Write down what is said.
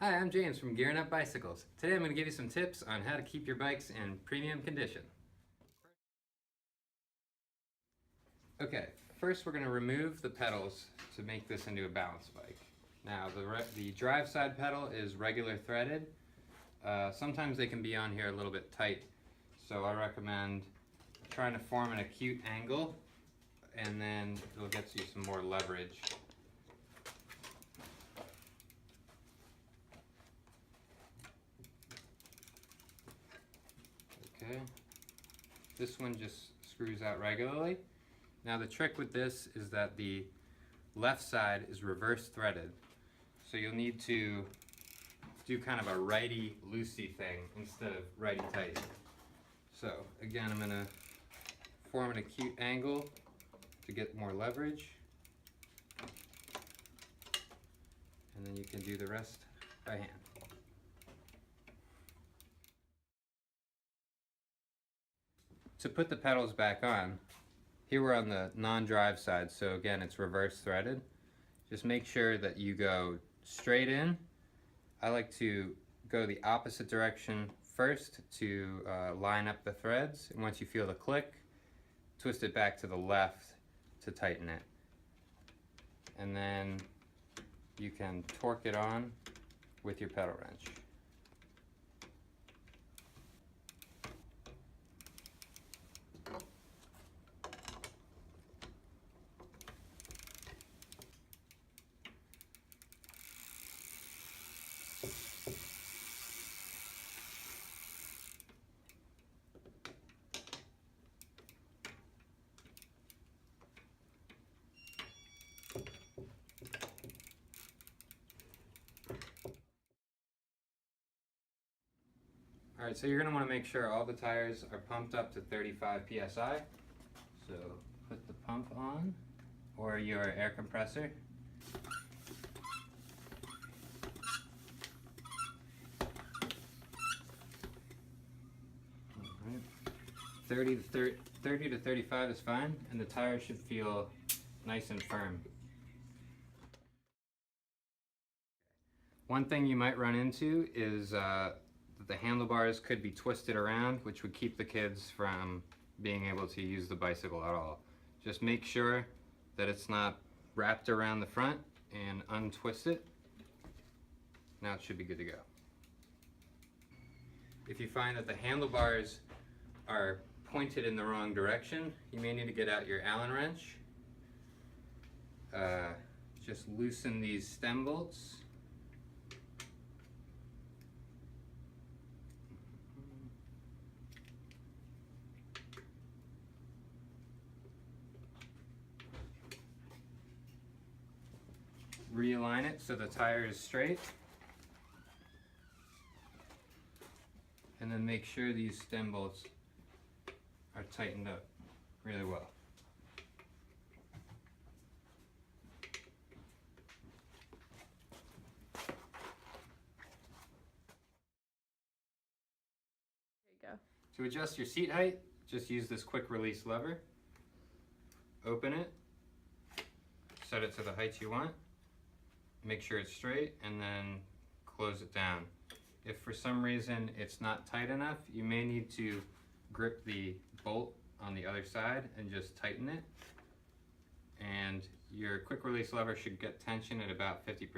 Hi, I'm James from Gearin Bicycles. Today I'm going to give you some tips on how to keep your bikes in premium condition. Okay, first we're going to remove the pedals to make this into a balance bike. Now the drive side pedal is regular threaded. Sometimes they can be on here a little bit tight, so I recommend trying to form an acute angle, and then it'll get you some more leverage. Okay, this one just screws out regularly. Now the trick with this is that the left side is reverse threaded, so you'll need to do kind of a righty-loosey thing instead of righty-tighty. So again, I'm going to form an acute angle to get more leverage, and then you can do the rest by hand. To put the pedals back on, here we're on the non-drive side, so again it's reverse threaded. Just make sure that you go straight in. I like to go the opposite direction first to line up the threads, and once you feel the click, twist it back to the left to tighten it. And then you can torque it on with your pedal wrench. Alright, so you're going to want to make sure all the tires are pumped up to 35 psi. So put the pump on, or your air compressor. Alright. 30 to 35 is fine, and the tire should feel nice and firm. One thing you might run into is that the handlebars could be twisted around, which would keep the kids from being able to use the bicycle at all. Just make sure that it's not wrapped around the front and untwist it. Now it should be good to go. If you find that the handlebars are pointed in the wrong direction, you may need to get out your Allen wrench. Just loosen these stem bolts. Realign it so the tire is straight, and then make sure these stem bolts are tightened up really well. There you go. To adjust your seat height, just use this quick release lever. Open it, set it to the height you want. Make sure it's straight, and then close it down. If for some reason it's not tight enough, you may need to grip the bolt on the other side and just tighten it. And your quick release lever should get tension at about 50%.